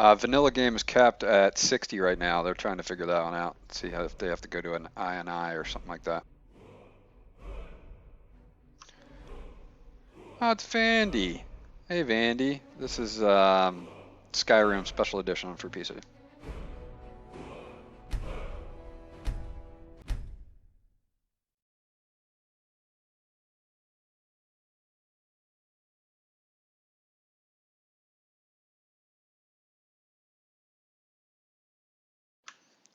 Vanilla game is capped at 60 right now. They're trying to figure that one out. See how if they have to go to an INI or something like that. Oh, it's Vandy. Hey, Vandy. This is Skyrim Special Edition for PC.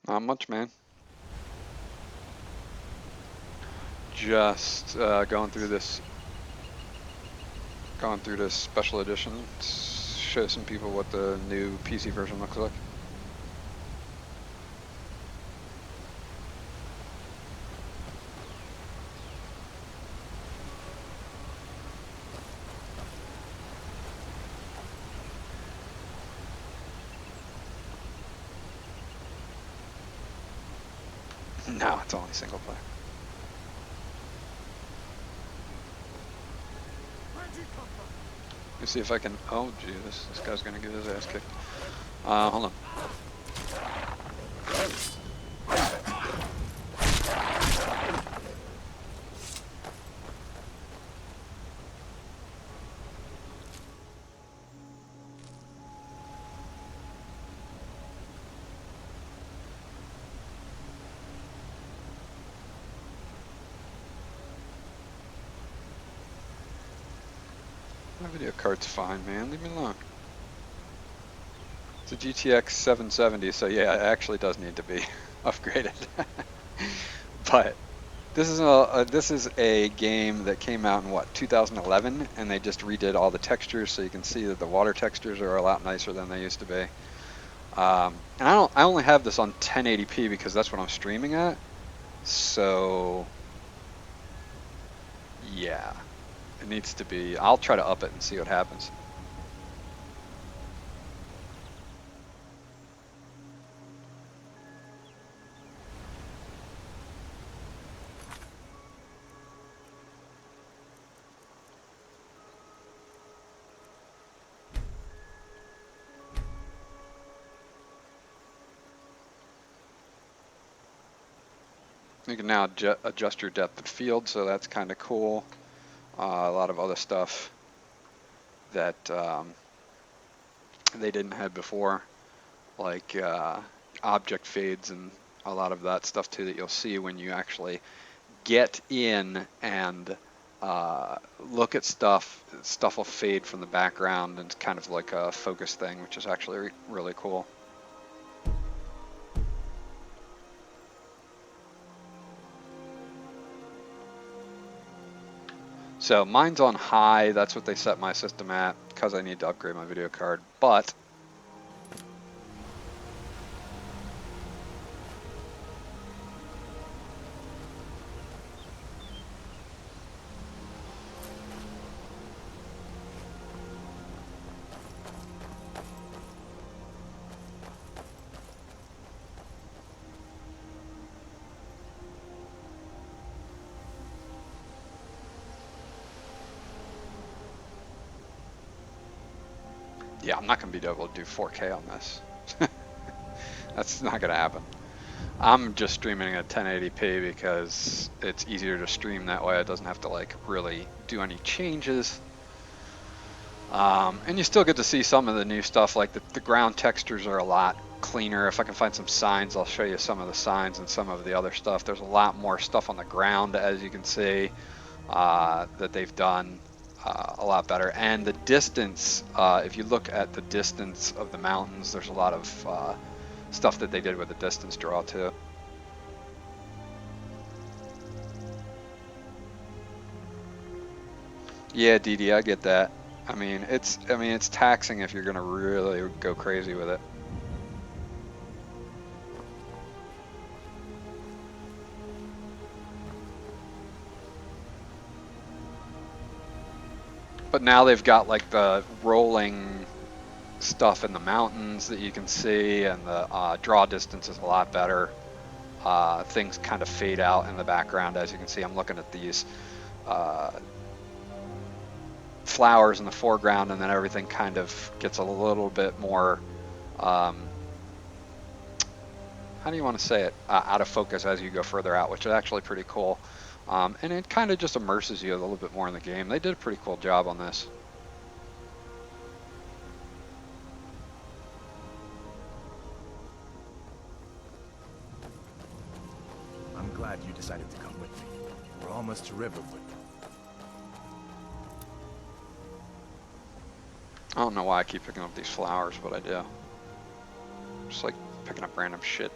Not much, man. Just going through this special edition. Show some people what the new PC version looks like. No, it's only single player. Let me see if I can. Oh, gee, this guy's gonna get his ass kicked. Hold on. My video card's fine, man. Leave me alone. It's a GTX 770, so yeah, it actually does need to be upgraded. But this is a game that came out in what 2011, and they just redid all the textures, so you can see that the water textures are a lot nicer than they used to be. And I only have this on 1080p because that's what I'm streaming at. So yeah. It needs to be. I'll try to up it and see what happens. You can now adjust your depth of field, so that's kind of cool. A lot of other stuff that they didn't have before, like object fades and a lot of that stuff too that you'll see when you actually get in and look at stuff. Stuff will fade from the background and it's kind of like a focus thing, which is actually really cool. So mine's on high, that's what they set my system at, because I need to upgrade my video card, but yeah, I'm not going to be able to do 4K on this. That's not going to happen. I'm just streaming at 1080p because it's easier to stream that way. It doesn't have to like really do any changes. And you still get to see some of the new stuff, like the ground textures are a lot cleaner. If I can find some signs, I'll show you some of the signs and some of the other stuff. There's a lot more stuff on the ground, as you can see, that they've done a lot better. And the distance, if you look at the distance of the mountains, there's a lot of stuff that they did with the distance draw too. Yeah, DD, I get that. I mean, it's taxing if you're gonna really go crazy with it. But now they've got like the rolling stuff in the mountains that you can see, and the draw distance is a lot better. Things kind of fade out in the background, as you can see. I'm looking at these flowers in the foreground, and then everything kind of gets a little bit more um, how do you want to say it, out of focus as you go further out, which is actually pretty cool. And it kind of just immerses you a little bit more in the game. They did a pretty cool job on this. I'm glad you decided to come with me. We're almost to Riverwood. I don't know why I keep picking up these flowers, but I do. Just like picking up random shit.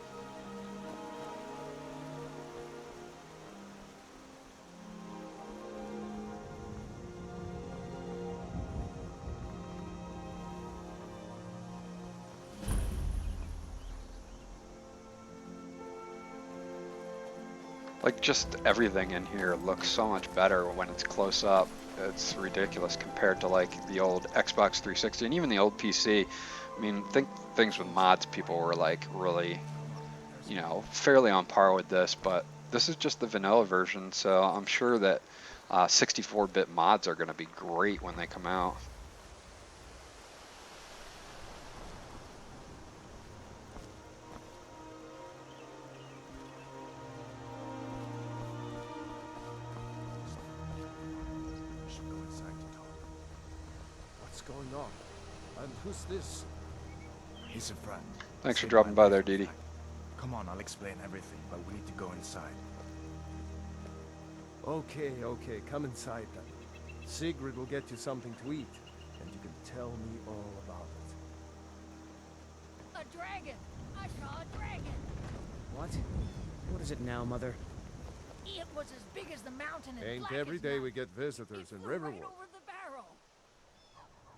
Like, just everything in here looks so much better when it's close up. It's ridiculous compared to like the old Xbox 360 and even the old PC. I mean, think things with mods, people were like really, you know, fairly on par with this, but this is just the vanilla version, so I'm sure that 64-bit mods are going to be great when they come out. What's going on? And who's this? He's a friend. Thanks for Saved dropping my by life there, in Dee Dee. fact. Come on, I'll explain everything, but we need to go inside. Okay, come inside then. Sigrid will get you something to eat, and you can tell me all about it. A dragon! I saw a dragon! What? What is it now, Mother? It was as big as the mountain and Ain't black every as day night. we get visitors It in flew right Riverwood. over the barrel.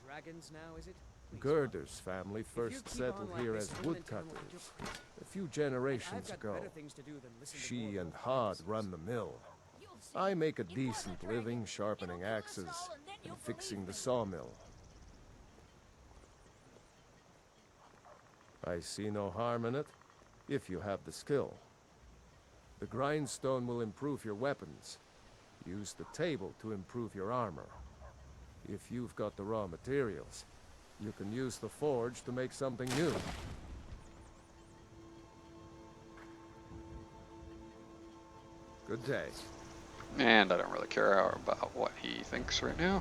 Dragons now, is it? Please, Gerder's family first keep settled on like here this, as I'm gonna tell them what woodcutters you a few I've generations got ago. better things to do than listen to She more and old Hod voices. run the mill. You'll see. I make a It was decent dragon. living sharpening It'll kill us axes all, and then you'll and fixing believe the me. sawmill. I see no harm in it, if you have the skill. The grindstone will improve your weapons. Use the table to improve your armor. If you've got the raw materials, you can use the forge to make something new. Good day. And I don't really care about what he thinks right now.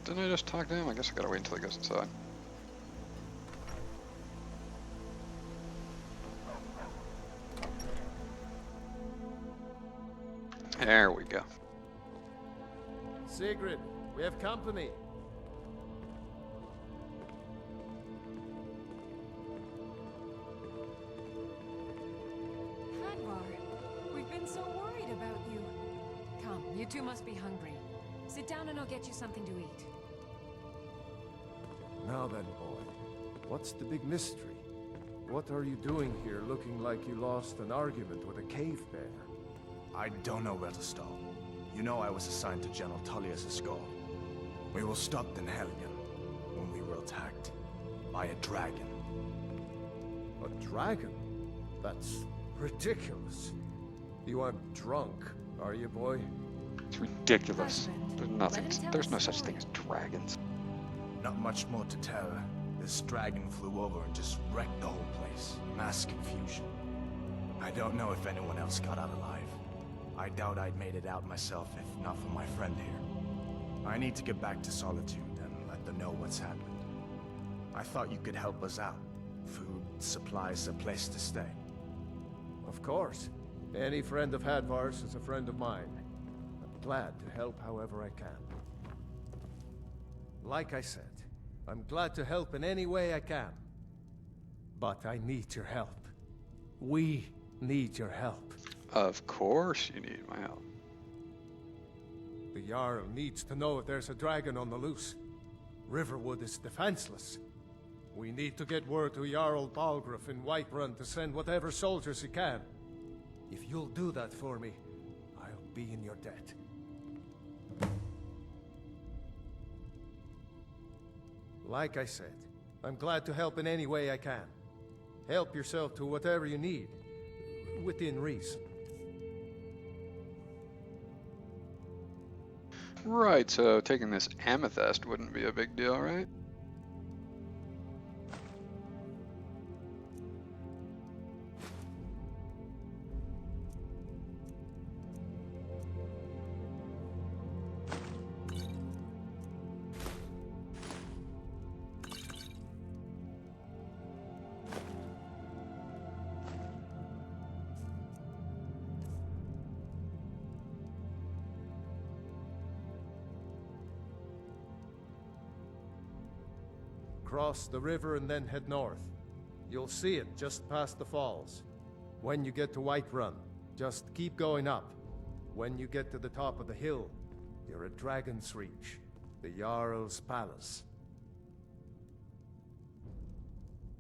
Didn't I just talk to him? I guess I gotta wait until he goes inside. There we go. Sigrid, we have company. Hadvar, we've been so worried about you. Come, you two must be hungry. Sit down and I'll get you something to eat. Now then, boy, what's the big mystery? What are you doing here looking like you lost an argument with a cave bear? I don't know where to start. You know I was assigned to General Tullius' guard. We were stopped in Helgen when we were attacked by a dragon. A dragon? That's ridiculous. You aren't drunk, are you, boy? It's ridiculous. Husband, There's let nothing. him tell There's the no such story. thing as dragons. Not much more to tell. This dragon flew over and just wrecked the whole place. Mass confusion. I don't know if anyone else got out alive. I doubt I'd made it out myself if not for my friend here. I need to get back to Solitude and let them know what's happened. I thought you could help us out. Food, supplies, a place to stay. Of course. Any friend of Hadvar's is a friend of mine. I'm glad to help however I can. Like I said, I'm glad to help in any way I can. But I need your help. We need your help. Of course you need my help. The Jarl needs to know if there's a dragon on the loose. Riverwood is defenseless. We need to get word to Jarl Balgruuf in Whiterun to send whatever soldiers he can. If you'll do that for me, I'll be in your debt. Like I said, I'm glad to help in any way I can. Help yourself to whatever you need, within reason. Right, so taking this amethyst wouldn't be a big deal, right? Cross the river and then head north. You'll see it just past the falls. When you get to Whiterun, just keep going up. When you get to the top of the hill, you're at Dragon's Reach, the Jarl's palace.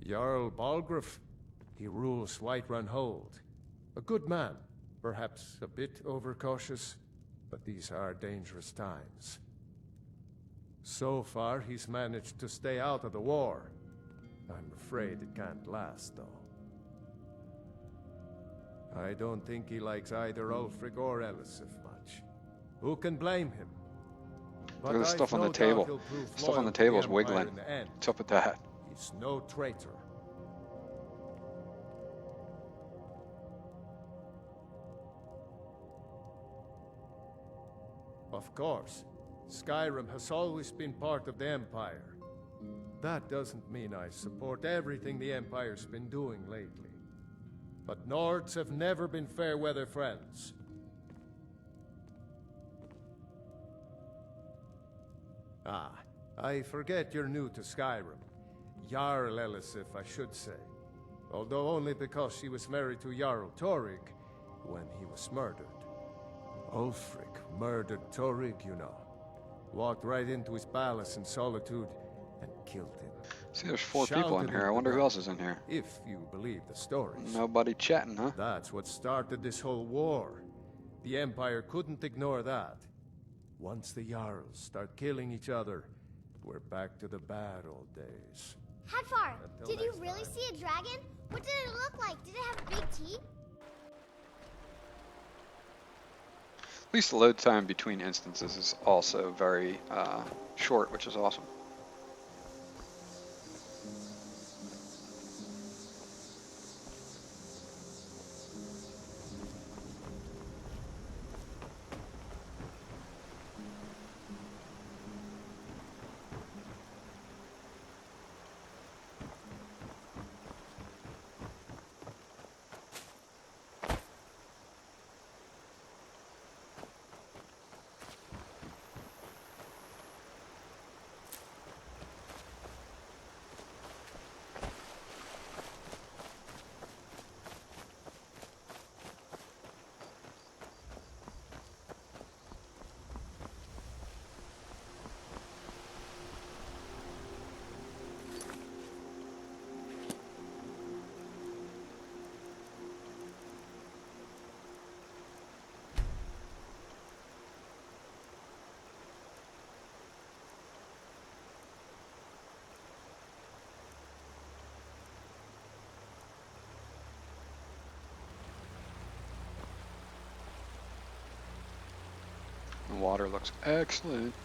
Jarl Balgruuf, he rules Whiterun Hold. A good man, perhaps a bit overcautious, but these are dangerous times. So far, he's managed to stay out of the war. I'm afraid it can't last, though. I don't think he likes either Ulfric or Elisif much. Who can blame him? Look at the stuff on the table. Stuff on the table is wiggling. What's up with that? He's no traitor. Of course, Skyrim has always been part of the Empire. That doesn't mean I support everything the Empire's been doing lately. But Nords have never been fair-weather friends. Ah, I forget you're new to Skyrim. Jarl Elisif, I should say. Although only because she was married to Jarl Torig when he was murdered. Ulfric murdered Torig, you know. Walked right into his palace in Solitude and killed him. See, there's 4 people in here. I wonder who else is in here. If you believe the stories. Nobody chatting, huh? That's what started this whole war. The Empire couldn't ignore that. Once the Jarls start killing each other, we're back to the bad old days. Hadvar, Until did you next really time. see a dragon? What did it look like? Did it have big teeth? At least the load time between instances is also very short, which is awesome. The water looks excellent.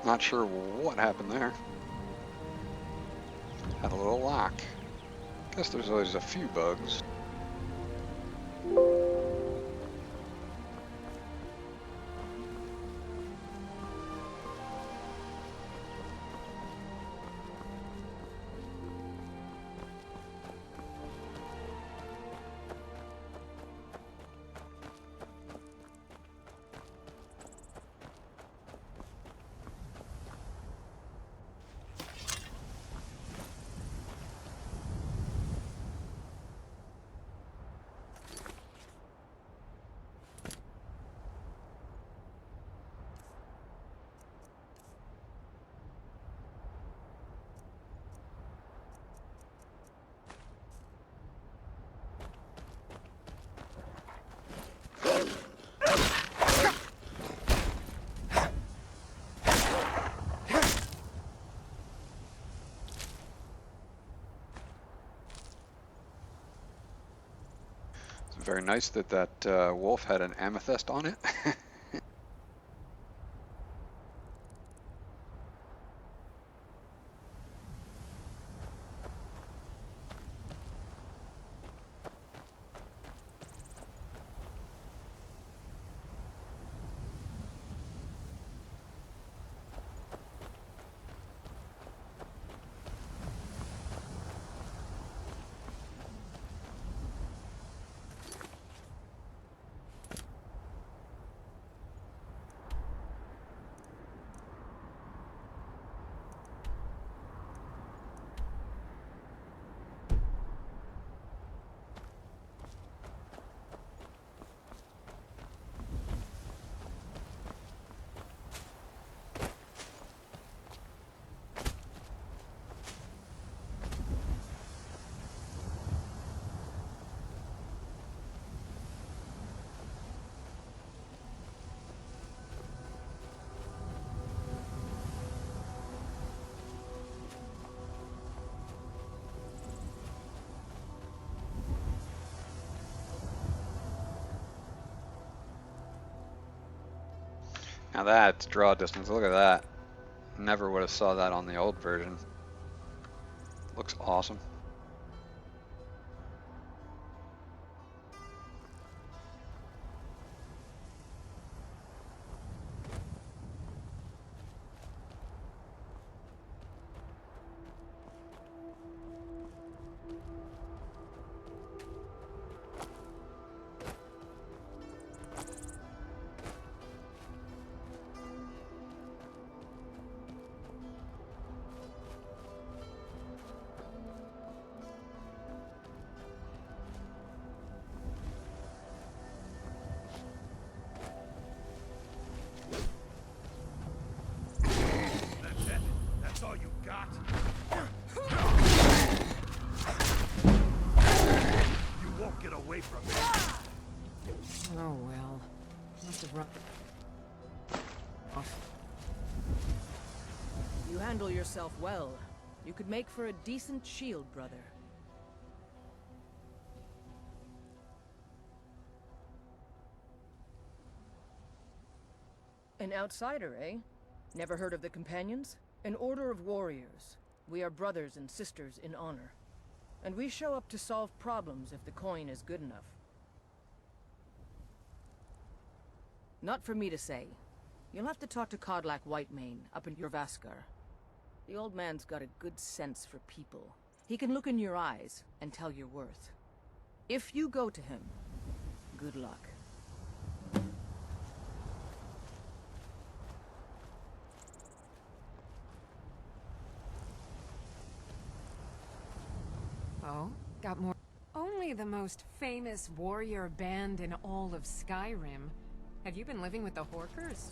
Not sure what happened there. Had a little lock. Guess there's always a few bugs. Very nice that that wolf had an amethyst on it. Now that's draw distance. Look at that. Never would have saw that on the old version. Looks awesome. That's all you got? You won't get away from me. Oh well. Must have run off. You handle yourself well. You could make for a decent shield, brother. An outsider, eh? Never heard of the Companions? An order of warriors. We are brothers and sisters in honor. And we show up to solve problems if the coin is good enough. Not for me to say. You'll have to talk to Codlac Whitemane up in Jorvaskar. The old man's got a good sense for people. He can look in your eyes and tell your worth. If you go to him, good luck. Oh, got more. Only the most famous warrior band in all of Skyrim. Have you been living with the Horkers?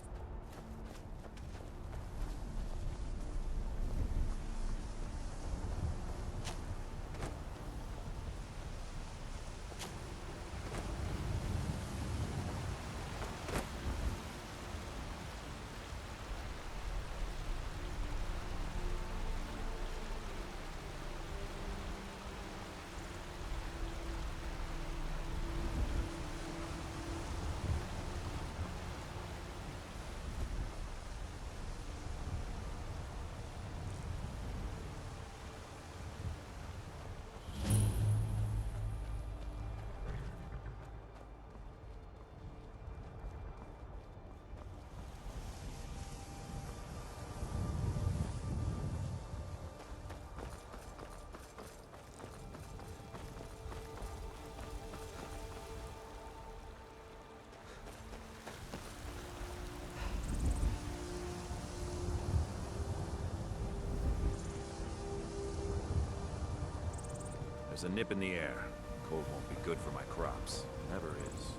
There's a nip in the air. Cold won't be good for my crops. Never is.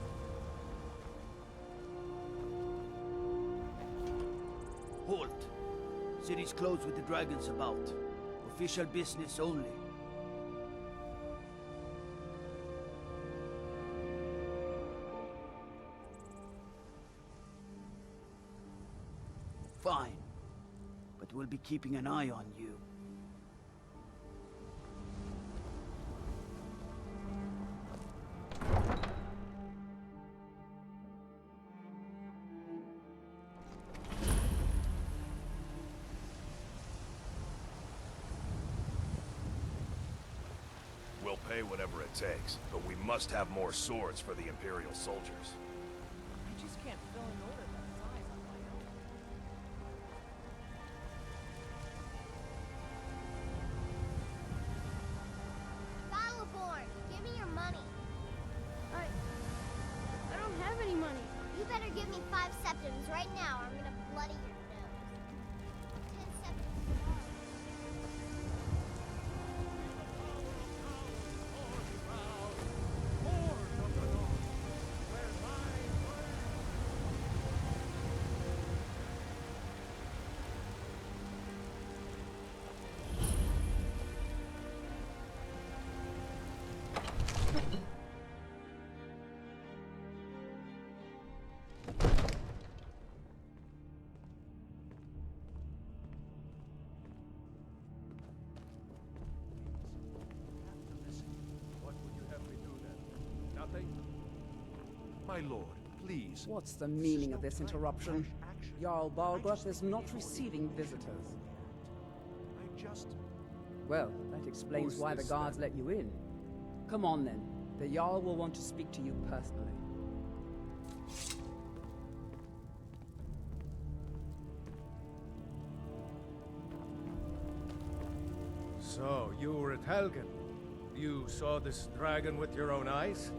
Halt! City's closed with the dragons about. Official business only. Fine. But we'll be keeping an eye on you. We'll pay whatever it takes, but we must have more swords for the Imperial soldiers. I just can't fill an order that size on my own. Battleborn, give me your money. I don't have any money. You better give me 5 septims right now, or I'm gonna bloody your nose. 10 septims tomorrow. What would you have me do then? Nothing? My lord, please. What's the meaning of this interruption? Jarl Balgruuf is not receiving visitors. I just... Well, that explains Who's why the this, guards let you in. Come on then. The Jarl will want to speak to you personally. So, you were at Helgen. You saw this dragon with your own eyes?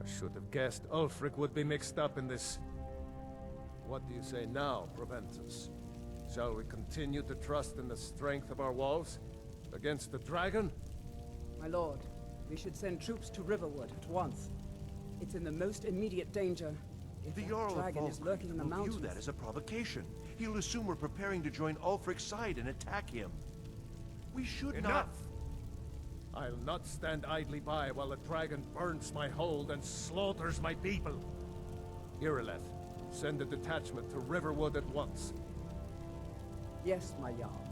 I should have guessed Ulfric would be mixed up in this. What do you say now, Proventus? Shall we continue to trust in the strength of our walls? Against the dragon? My lord, we should send troops to Riverwood at once. It's in the most immediate danger. If The that Jarl of dragon is lurking in the will view mountains... that as a provocation. He'll assume we're preparing to join Ulfric's side and attack him. We should Enough! I'll not stand idly by while the dragon burns my hold and slaughters my people. Irileth, send a detachment to Riverwood at once. Yes, my Jarl.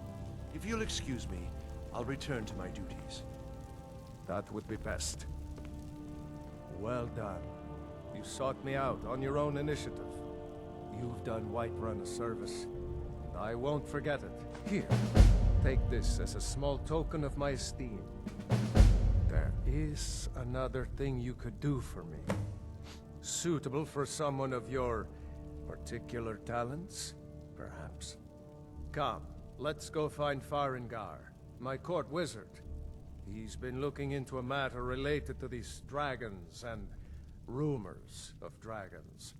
If you'll excuse me, I'll return to my duties. That would be best. Well done. You sought me out on your own initiative. You've done Whiterun a service, and I won't forget it. Here, take this as a small token of my esteem. There is another thing you could do for me. Suitable for someone of your particular talents, perhaps. Come, let's go find Farengar, my court wizard. He's been looking into a matter related to these dragons and rumors of dragons.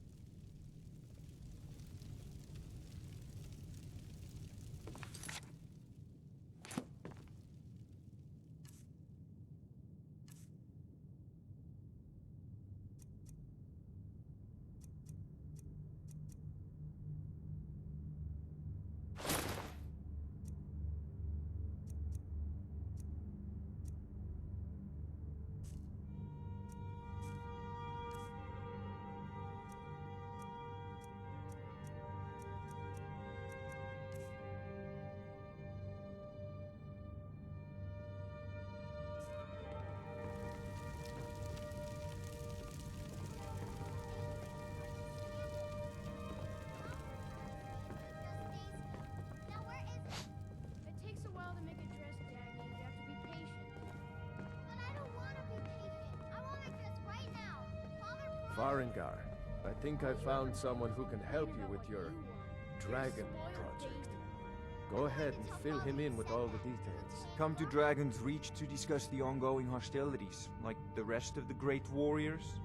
Now where is it? It takes a while to make a dress, Dagny. You have to be patient. But I don't want to be patient. I want a dress right now. Father promised. Farengar, I think I found someone who can help you with your dragon project. Go ahead and fill him in with all the details. Come to Dragon's Reach to discuss the ongoing hostilities, like the rest of the great warriors?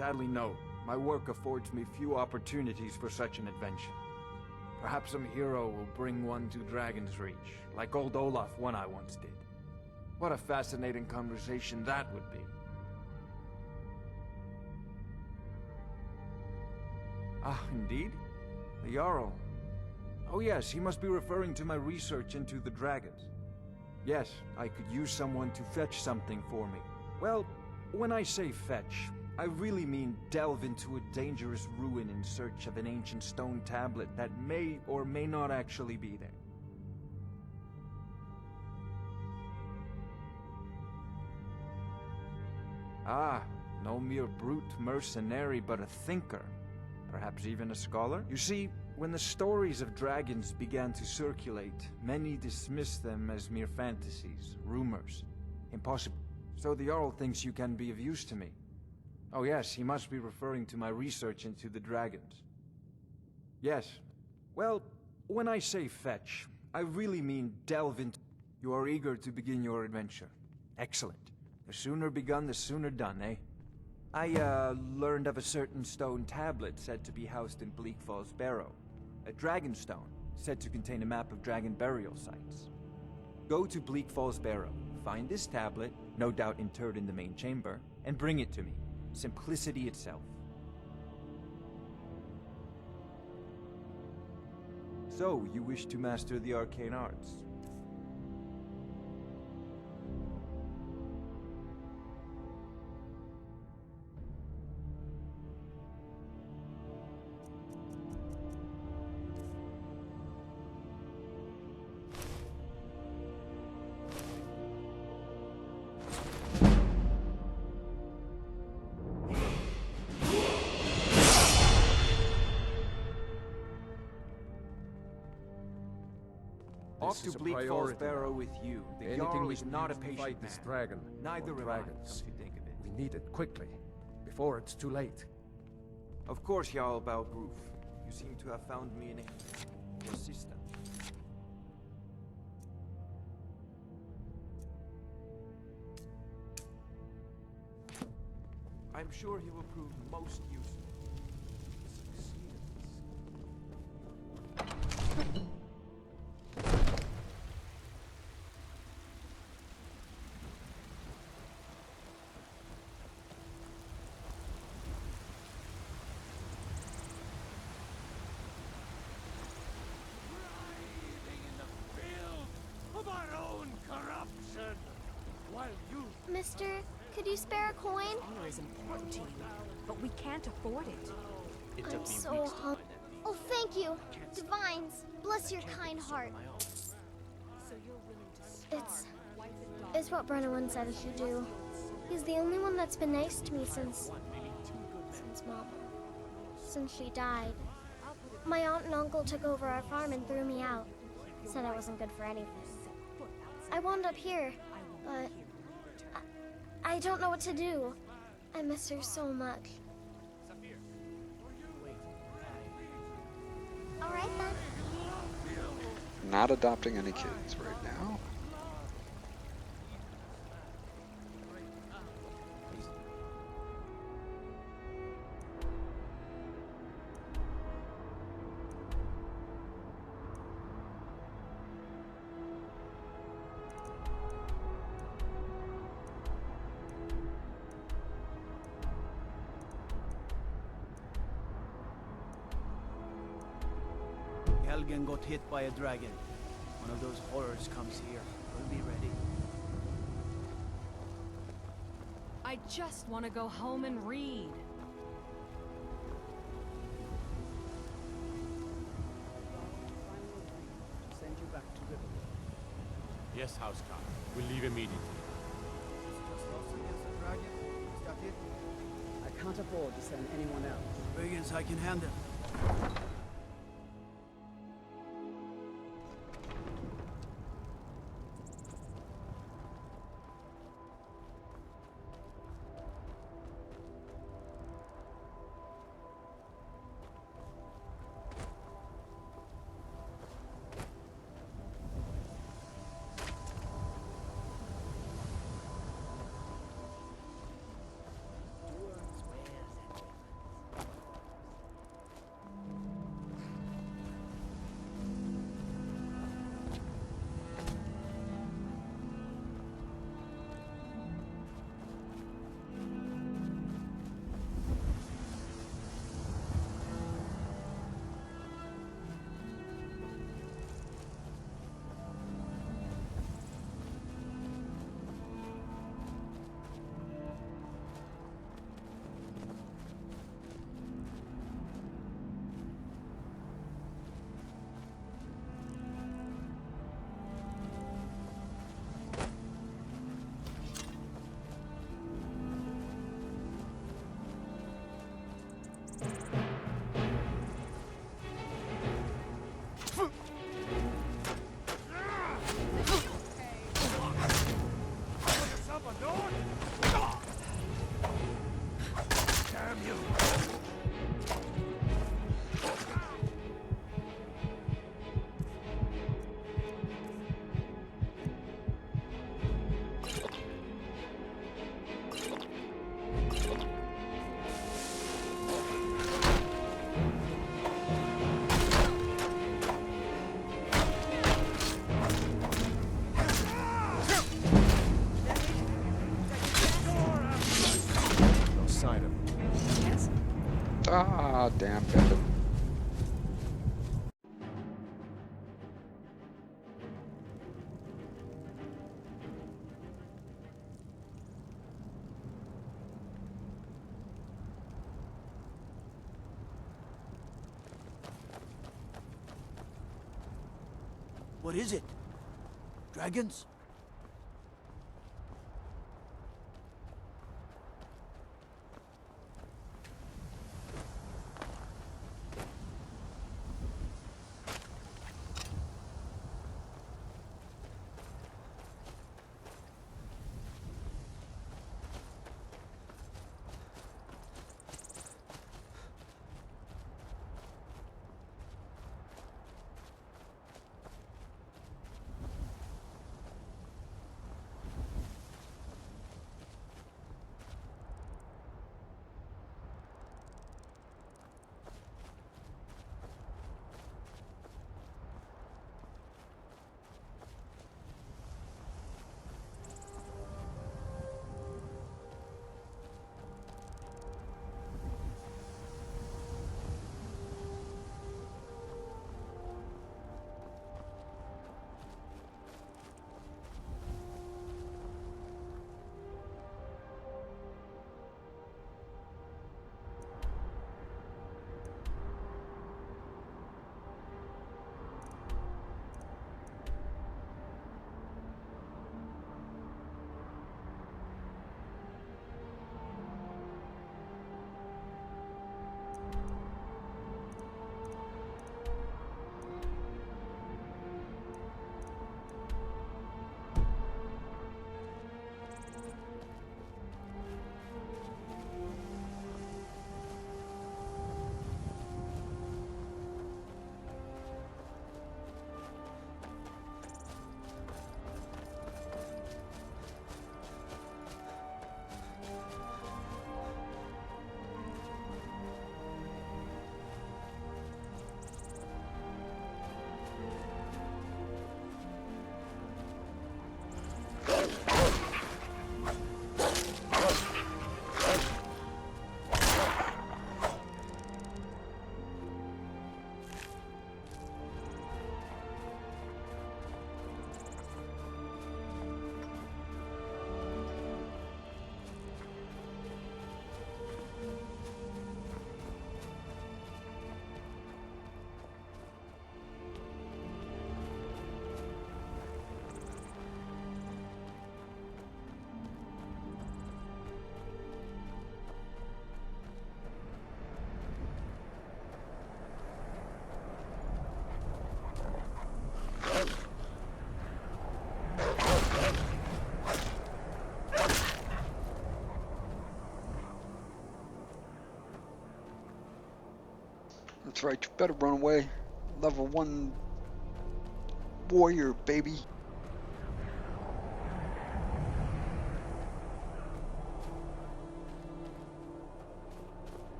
Sadly, no. My work affords me few opportunities for such an adventure. Perhaps some hero will bring one to Dragon's Reach, like old Olaf one I once did. What a fascinating conversation that would be. Ah, indeed? The Jarl. Oh yes, he must be referring to my research into the dragons. Yes, I could use someone to fetch something for me. Well, when I say fetch, I really mean delve into a dangerous ruin in search of an ancient stone tablet that may or may not actually be there. Ah, no mere brute mercenary, but a thinker. Perhaps even a scholar? You see, when the stories of dragons began to circulate, many dismissed them as mere fantasies, rumors, impossible. So the Jarl thinks you can be of use to me. Oh yes, he must be referring to my research into the dragons. Yes. Well, when I say fetch, I really mean delve into... You are eager to begin your adventure. Excellent. The sooner begun, the sooner done, eh? I, learned of a certain stone tablet said to be housed in Bleak Falls Barrow. A dragon stone, said to contain a map of dragon burial sites. Go to Bleak Falls Barrow, find this tablet, no doubt interred in the main chamber, and bring it to me. Simplicity itself. So, you wish to master the arcane arts? Off to Bleak Falls Barrow with you. The Jarl is not a patient this man. dragon. Neither or am dragons. I, come to think of it. We need it quickly, before it's too late. Of course, Jarl Balgruuf. You seem to have found me an assistant. I'm sure he will prove most useful. Mister, could you spare a coin? Honor is important to you, but we can't afford it. I'm so hungry. Oh, thank you. Divines, bless your kind heart. So you're willing to It's what Brennan said I should do. He's the only one that's been nice to me since Mom. Since she died. My aunt and uncle took over our farm and threw me out. Said I wasn't good for anything. I wound up here, but I don't know what to do. I miss her so much. All right then. Not adopting any kids right now. Helgen got hit by a dragon. One of those horrors comes here. We'll be ready. I just want to go home and read. Send you back to Riverwood. Yes, Housecarl. We'll leave immediately. I can't afford to send anyone else. Brigands I can handle. damn bit. What is it? Dragons? That's right, you better run away. Level 1 warrior, baby.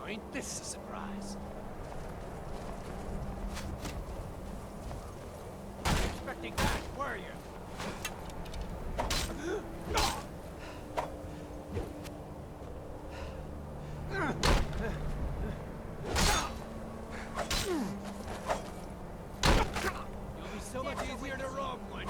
Ain't this a surprise? Expecting that, were you? You'll be so much easier to rob when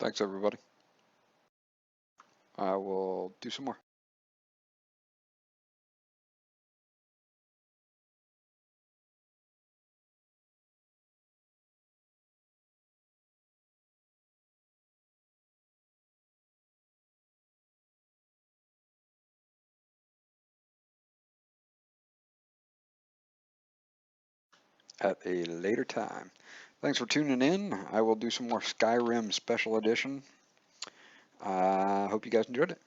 Thanks, everybody. I will do some more. At a later time. Thanks for tuning in. I will do some more Skyrim Special Edition. Hope you guys enjoyed it.